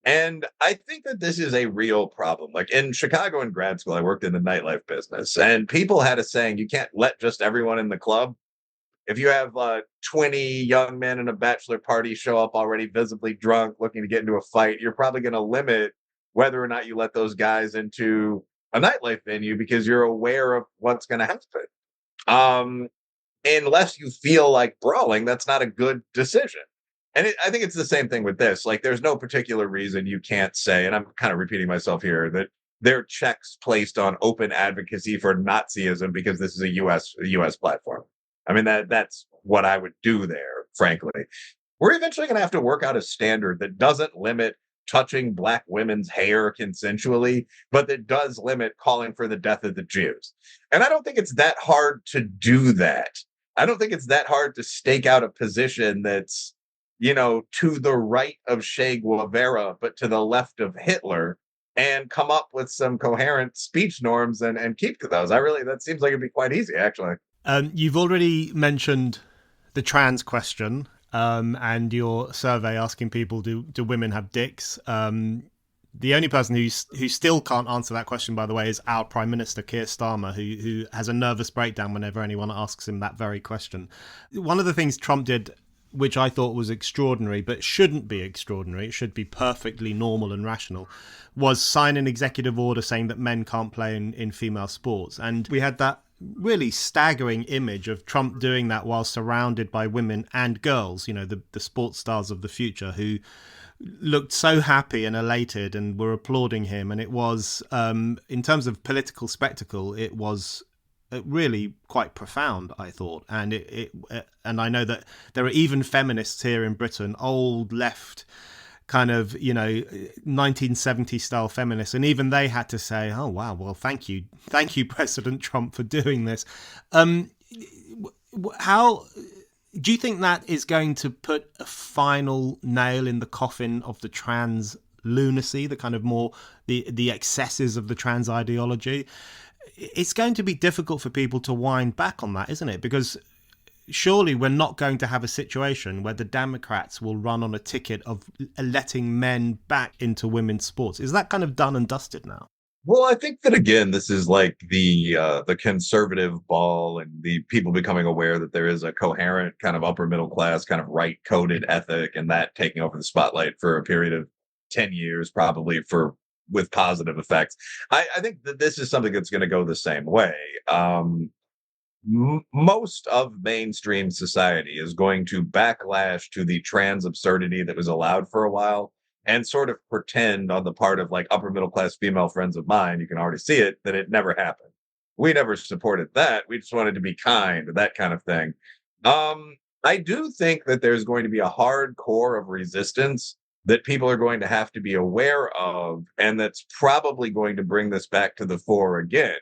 And I think that this is a real problem. Like in Chicago in grad school, I worked in the nightlife business, and people had a saying, you can't let just everyone in the club. If you have 20 young men in a bachelor party show up already visibly drunk, looking to get into a fight, you're probably going to limit whether or not you let those guys into a nightlife venue because you're aware of what's going to happen. Unless you feel like brawling, that's not a good decision. And I think it's the same thing with this. Like, there's no particular reason you can't say, and I'm kind of repeating myself here, that there are checks placed on open advocacy for Nazism because this is a U.S. platform. I mean, that's what I would do there, frankly. We're eventually going to have to work out a standard that doesn't limit touching Black women's hair consensually, but that does limit calling for the death of the Jews. And I don't think it's that hard to do that. I don't think it's that hard to stake out a position that's, to the right of Che Guevara, but to the left of Hitler, and come up with some coherent speech norms and keep to those. That seems like it'd be quite easy, actually. You've already mentioned the trans question and your survey asking people, do women have dicks? The only person who still can't answer that question, by the way, is our Prime Minister, Keir Starmer, who has a nervous breakdown whenever anyone asks him that very question. One of the things Trump did, which I thought was extraordinary, but shouldn't be extraordinary, it should be perfectly normal and rational, was sign an executive order saying that men can't play in female sports. And we had that really staggering image of Trump doing that while surrounded by women and girls, the sports stars of the future, who looked so happy and elated and were applauding him. And it was, in terms of political spectacle, it was really quite profound, I thought. And and I know that there are even feminists here in Britain, old left kind of 1970 style feminists, and even they had to say, oh wow, well thank you President Trump for doing this. How do you think that is going to put a final nail in the coffin of the trans lunacy, the kind of more the excesses of the trans ideology? It's going to be difficult for people to wind back on that, isn't it? Because surely we're not going to have a situation where the Democrats will run on a ticket of letting men back into women's sports. Is that kind of done and dusted now? Well, I think that, again, this is like the conservative ball and the people becoming aware that there is a coherent kind of upper middle class kind of right coded ethic, and that taking over the spotlight for a period of 10 years, probably with positive effects. I think that this is something that's going to go the same way. Most of mainstream society is going to backlash to the trans absurdity that was allowed for a while and sort of pretend on the part of like upper middle class female friends of mine, you can already see it, that it never happened. We never supported that. We just wanted to be kind, that kind of thing. I do think that there's going to be a hard core of resistance that people are going to have to be aware of, and that's probably going to bring this back to the fore again.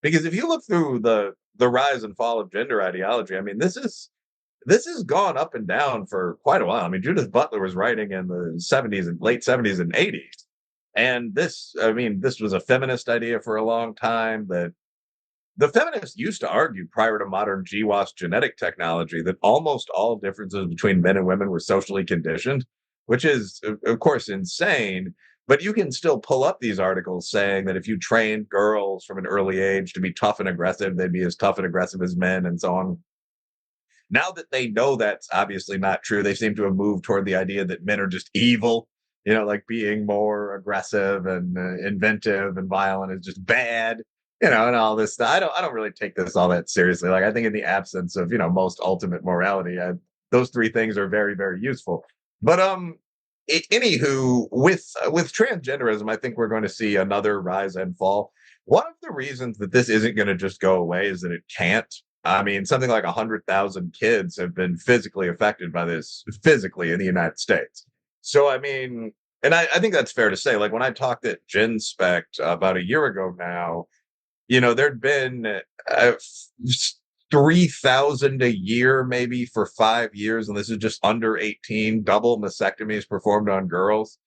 Because if you look through the rise and fall of gender ideology, I mean, this has gone up and down for quite a while. I mean, Judith Butler was writing in the 70s and late 70s and 80s. And this was a feminist idea for a long time, that the feminists used to argue prior to modern GWAS genetic technology that almost all differences between men and women were socially conditioned, which is, of course, insane. But you can still pull up these articles saying that if you trained girls from an early age to be tough and aggressive, they'd be as tough and aggressive as men and so on. Now that they know that's obviously not true, they seem to have moved toward the idea that men are just evil, like being more aggressive and inventive and violent is just bad, and all this stuff. I don't really take this all that seriously. Like, I think in the absence of, most ultimate morality, those three things are very, very useful. But anywho, with transgenderism, I think we're going to see another rise and fall. One of the reasons that this isn't going to just go away is that it can't. I mean, something like 100,000 kids have been physically affected by this physically in the United States. So, I mean, And I think that's fair to say. Like when I talked at GenSpect about a year ago now, there'd been 3,000 a year maybe for 5 years, and this is just under 18 double mastectomies performed on girls.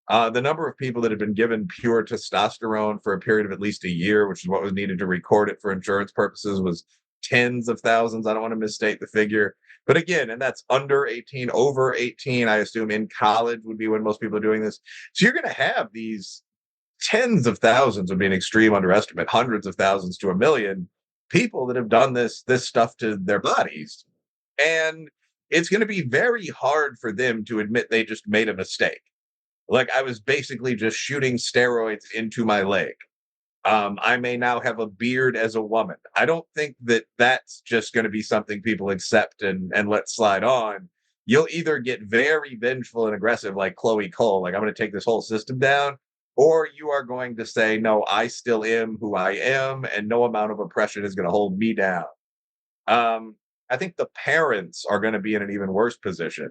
The number of people that had been given pure testosterone for a period of at least a year, which is what was needed to record it for insurance purposes, was tens of thousands. I don't want to misstate the figure. But again, and that's under 18, over 18, I assume in college would be when most people are doing this. So you're going to have these tens of thousands, would be an extreme underestimate, hundreds of thousands to a million people that have done this stuff to their bodies. And it's going to be very hard for them to admit they just made a mistake. Like I was basically just shooting steroids into my leg. I may now have a beard as a woman. I don't think that that's just going to be something people accept and let slide on. You'll either get very vengeful and aggressive like Chloe Cole, like I'm going to take this whole system down, or you are going to say, no, I still am who I am, and no amount of oppression is going to hold me down. I think the parents are going to be in an even worse position.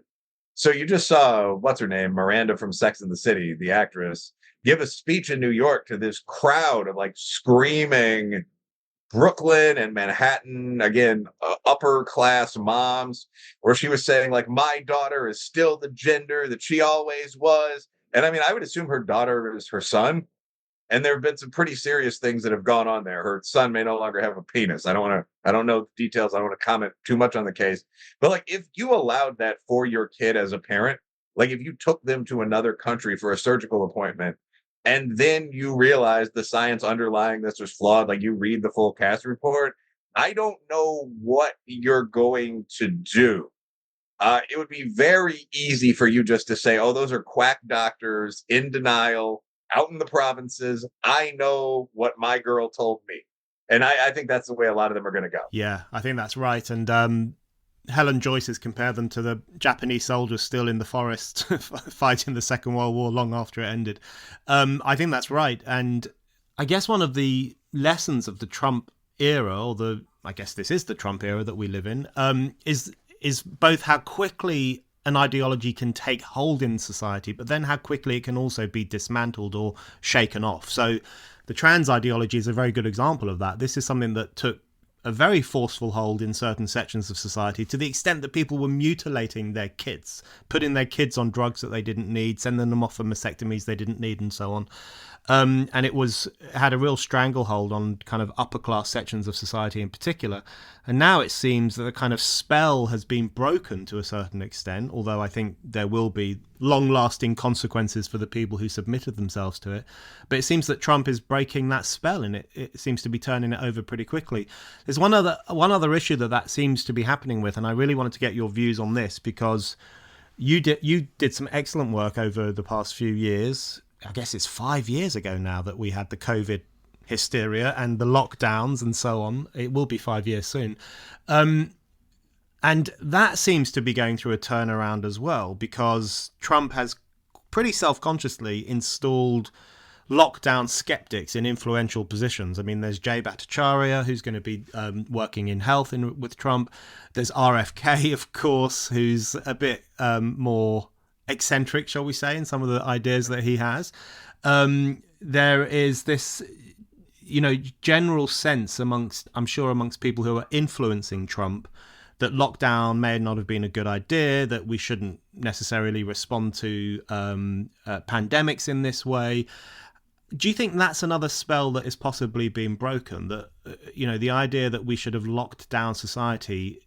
So you just saw, what's her name, Miranda from Sex and the City, the actress, give a speech in New York to this crowd of like screaming Brooklyn and Manhattan, again, upper class moms, where she was saying like, my daughter is still the gender that she always was. And I mean, I would assume her daughter is her son. And there have been some pretty serious things that have gone on there. Her son may no longer have a penis. I don't know details. I don't want to comment too much on the case. But like, if you allowed that for your kid as a parent, like if you took them to another country for a surgical appointment, and then you realize the science underlying this was flawed, like you read the full cast report, I don't know what you're going to do. It would be very easy for you just to say, oh, those are quack doctors in denial out in the provinces. I know what my girl told me. And I think that's the way a lot of them are going to go. Yeah, I think that's right. And Helen Joyce has compared them to the Japanese soldiers still in the forest fighting the Second World War long after it ended. I think that's right. And I guess one of the lessons of the Trump era, I guess this is the Trump era that we live in, is both how quickly an ideology can take hold in society, but then how quickly it can also be dismantled or shaken off. So the trans ideology is a very good example of that. This is something that took a very forceful hold in certain sections of society, to the extent that people were mutilating their kids, putting their kids on drugs that they didn't need, sending them off for mastectomies they didn't need, and so on. And it had a real stranglehold on kind of upper class sections of society in particular. And now it seems that the kind of spell has been broken to a certain extent, although I think there will be long lasting consequences for the people who submitted themselves to it. But it seems that Trump is breaking that spell, and it seems to be turning it over pretty quickly. There's one other issue that seems to be happening with, and I really wanted to get your views on this, because you did some excellent work over the past few years. I guess it's 5 years ago now that we had the COVID hysteria and the lockdowns and so on. It will be 5 years soon. And that seems to be going through a turnaround as well, because Trump has pretty self-consciously installed lockdown skeptics in influential positions. I mean, there's Jay Bhattacharya, who's going to be working in health with Trump. There's RFK, of course, who's a bit more eccentric, shall we say, in some of the ideas that he has. There is this, general sense amongst people who are influencing Trump that lockdown may not have been a good idea, that we shouldn't necessarily respond to pandemics in this way. Do you think that's another spell that is possibly being broken? That, the idea that we should have locked down society,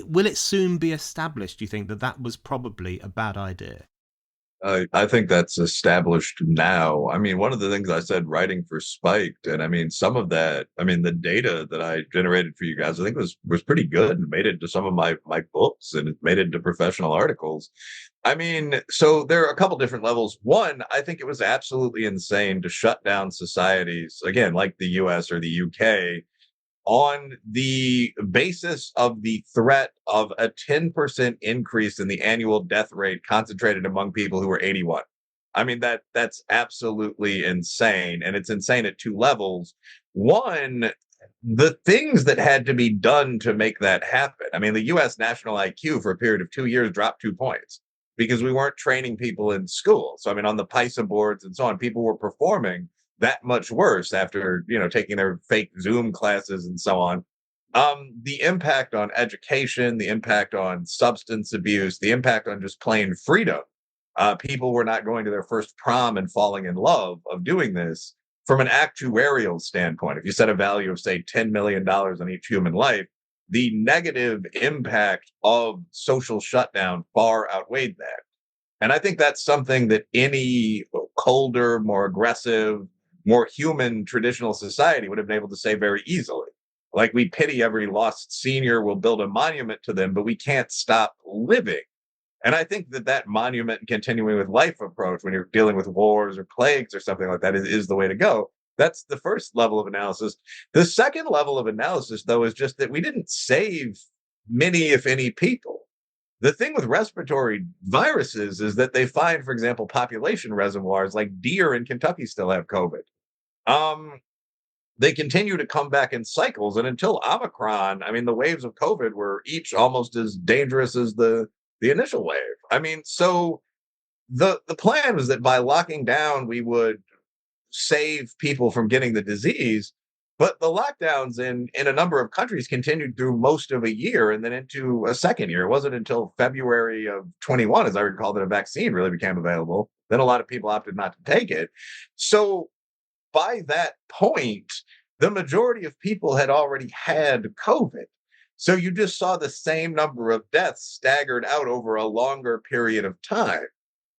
will it soon be established, do you think, that was probably a bad idea? I think that's established now. I mean, one of the things I said writing for Spiked, and I mean, some of that, the data that I generated for you guys, I think was pretty good and made it into some of my books, and it made it into professional articles. I mean, so there are a couple different levels. One, I think it was absolutely insane to shut down societies, again, like the US or the UK, on the basis of the threat of a 10% increase in the annual death rate concentrated among people who are 81. I mean, that's absolutely insane. And it's insane at two levels. One, the things that had to be done to make that happen. I mean, the US national IQ for a period of 2 years dropped 2 points. because we weren't training people in school. So, I mean, on the PISA boards and so on, people were performing that much worse after, taking their fake Zoom classes and so on. The impact on education, the impact on substance abuse, the impact on just plain freedom. People were not going to their first prom and falling in love of doing this from an actuarial standpoint. If you set a value of, say, $10 million on each human life, the negative impact of social shutdown far outweighed that. And I think that's something that any colder, more aggressive, more human traditional society would have been able to say very easily. Like, we pity every lost senior, we'll build a monument to them, but we can't stop living. And I think that monument and continuing with life approach, when you're dealing with wars or plagues or something like that, is the way to go. That's the first level of analysis. The second level of analysis, though, is just that we didn't save many, if any, people. The thing with respiratory viruses is that they find, for example, population reservoirs like deer in Kentucky still have COVID. They continue to come back in cycles. And until Omicron, I mean, the waves of COVID were each almost as dangerous as the initial wave. I mean, so the plan was that by locking down, we would save people from getting the disease. But the lockdowns in a number of countries continued through most of a year and then into a second year. It wasn't until February of 21, as I recall, that a vaccine really became available. Then a lot of people opted not to take it. So by that point, the majority of people had already had COVID. So you just saw the same number of deaths staggered out over a longer period of time.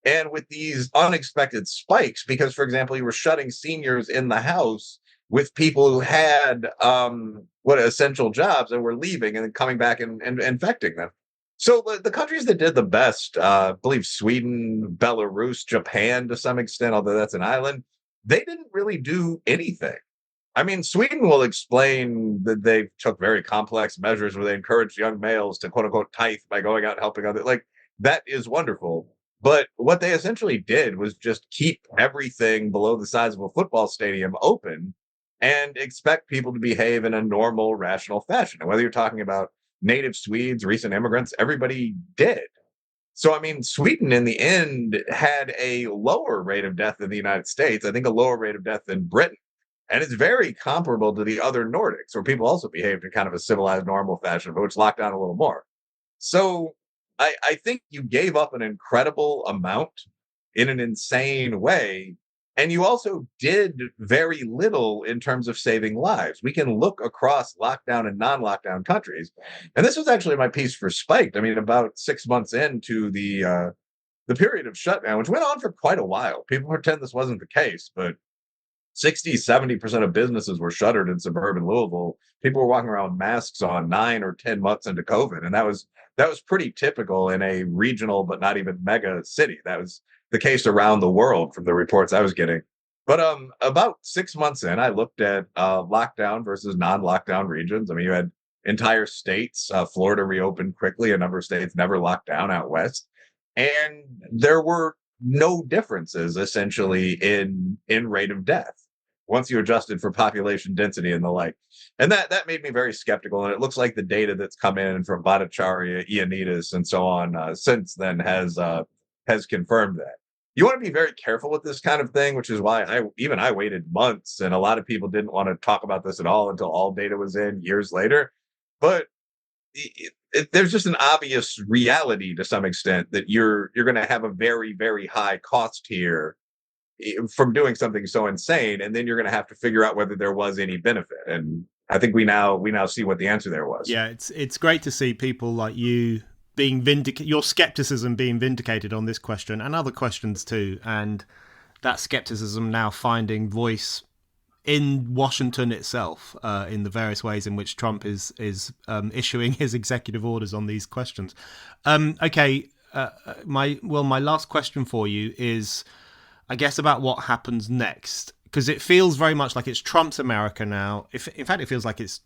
And with these unexpected spikes, because, for example, you were shutting seniors in the house with people who had essential jobs and were leaving and then coming back and infecting them. So the countries that did the best, I believe Sweden, Belarus, Japan to some extent, although that's an island, they didn't really do anything. I mean, Sweden will explain that they took very complex measures where they encouraged young males to, quote unquote, tithe by going out and helping others. Like, that is wonderful. But what they essentially did was just keep everything below the size of a football stadium open and expect people to behave in a normal, rational fashion. And whether you're talking about native Swedes, recent immigrants, everybody did. So, I mean, Sweden in the end had a lower rate of death than the United States, I think a lower rate of death than Britain. And it's very comparable to the other Nordics, where people also behaved in kind of a civilized, normal fashion, but which locked down a little more. So I think you gave up an incredible amount in an insane way. And you also did very little in terms of saving lives. We can look across lockdown and non-lockdown countries. And this was actually my piece for Spiked. I mean, about 6 months into the period of shutdown, which went on for quite a while. People pretend this wasn't the case, but 60-70% of businesses were shuttered in suburban Louisville. People were walking around with masks on 9 or 10 months into COVID. And that was pretty typical in a regional, but not even mega city. That was the case around the world from the reports I was getting. But about 6 months in, I looked at lockdown versus non-lockdown regions. I mean, you had entire states. Florida reopened quickly. A number of states never locked down out west. And there were no differences essentially in rate of death once you adjusted for population density and the like. And that made me very skeptical. And it looks like the data that's come in from Bhattacharya, Ioannidis, and so on since then has confirmed that. You want to be very careful with this kind of thing, which is why I waited months, and a lot of people didn't want to talk about this at all until all data was in years later. But there's just an obvious reality to some extent that you're going to have a very, very high cost here from doing something so insane, and then you're going to have to figure out whether there was any benefit. And I think we now see what the answer there was. Yeah, it's great to see people like you being your skepticism being vindicated on this question and other questions too, and that skepticism now finding voice in Washington itself, in the various ways in which Trump is issuing his executive orders on these questions. My last question for you is, I guess, about what happens next, because it feels very much like it's Trump's America now. In fact, it feels like it's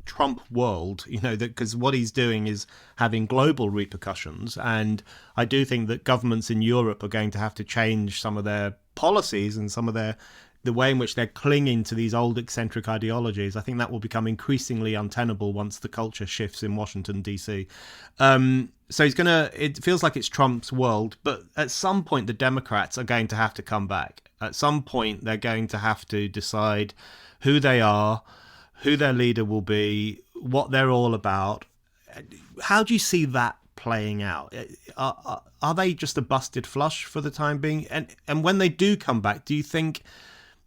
Trump world, because what he's doing is having global repercussions. And I do think that governments in Europe are going to have to change some of their policies and some of their the way in which they're clinging to these old eccentric ideologies, I think that will become increasingly untenable once the culture shifts in Washington, D.C. So it feels like it's Trump's world, but at some point the Democrats are going to have to come back. At some point they're going to have to decide who they are, who their leader will be, what they're all about. How do you see that playing out? Are they just a busted flush for the time being? And when they do come back, do you think,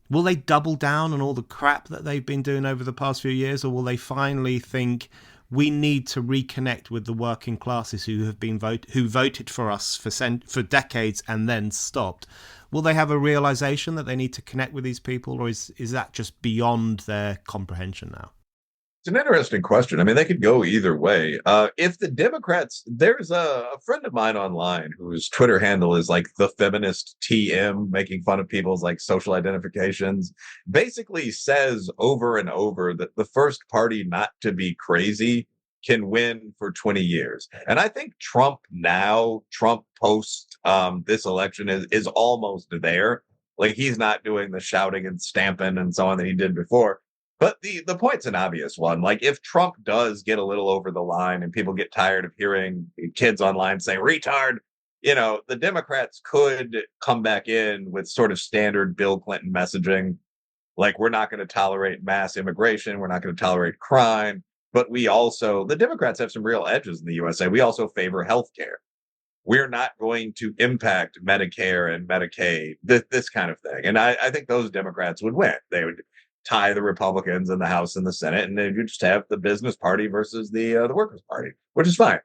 will they double down on all the crap that they've been doing over the past few years, or will they finally think we need to reconnect with the working classes who voted for us for decades and then stopped? Will they have a realization that they need to connect with these people, or is that just beyond their comprehension now? It's an interesting question. I mean, they could go either way. If the Democrats, there's a friend of mine online whose Twitter handle is like the feminist TM, making fun of people's like social identifications, basically says over and over that the first party not to be crazy can win for 20 years. And I think Trump post this election is almost there. Like, he's not doing the shouting and stamping and so on that he did before. But the point's an obvious one. Like, if Trump does get a little over the line and people get tired of hearing kids online say retard, the Democrats could come back in with sort of standard Bill Clinton messaging. Like, we're not going to tolerate mass immigration. We're not going to tolerate crime. But the Democrats have some real edges in the USA. We also favor healthcare. We're not going to impact Medicare and Medicaid, this kind of thing. And I think those Democrats would win. They would tie the Republicans in the House and the Senate, and then you just have the business party versus the Workers' Party, which is fine.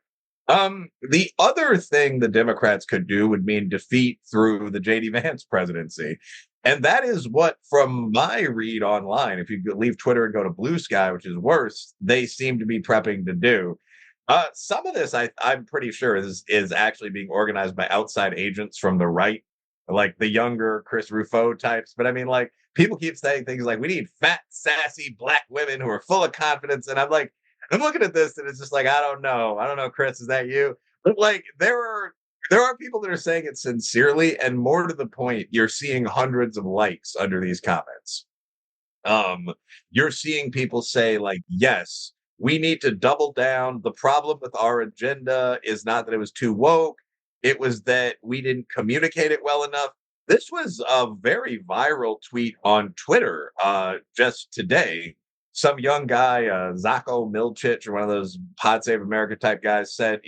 The other thing the Democrats could do would mean defeat through the J.D. Vance presidency. And that is what, from my read online, if you leave Twitter and go to Blue Sky, which is worse, they seem to be prepping to do. Some of this, I'm pretty sure, is actually being organized by outside agents from the right, like the younger Chris Rufo types. But I mean, like, people keep saying things like, we need fat, sassy black women who are full of confidence. And I'm looking at this and it's just like, I don't know, Chris, is that you? But like, there are people that are saying it sincerely, and more to the point, you're seeing hundreds of likes under these comments. You're seeing people say, like, yes, we need to double down. The problem with our agenda is not that it was too woke. It was that we didn't communicate it well enough. This was a very viral tweet on Twitter just today. Some young guy, Zako Milchich, or one of those Pod Save America type guys, said,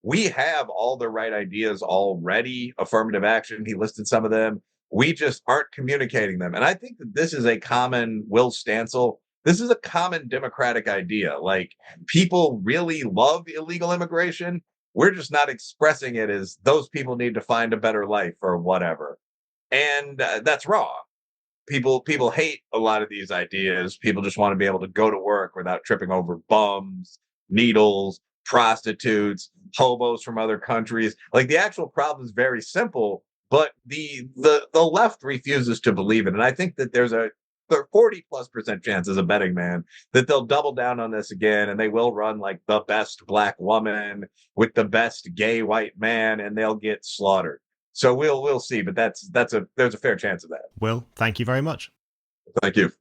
we have all the right ideas already, affirmative action. He listed some of them. We just aren't communicating them. And I think that this is a common, Will Stancil, this is a common Democratic idea. Like, people really love illegal immigration. We're just not expressing it as those people need to find a better life or whatever. And that's wrong. People hate a lot of these ideas. People just want to be able to go to work without tripping over bums, needles, prostitutes, hobos from other countries. Like, the actual problem is very simple, but the left refuses to believe it. And I think that there's a 40+% chance, as a betting man, that they'll double down on this again, and they will run like the best black woman with the best gay white man, and they'll get slaughtered. So we'll see, but there's a fair chance of that. Will, thank you very much. Thank you.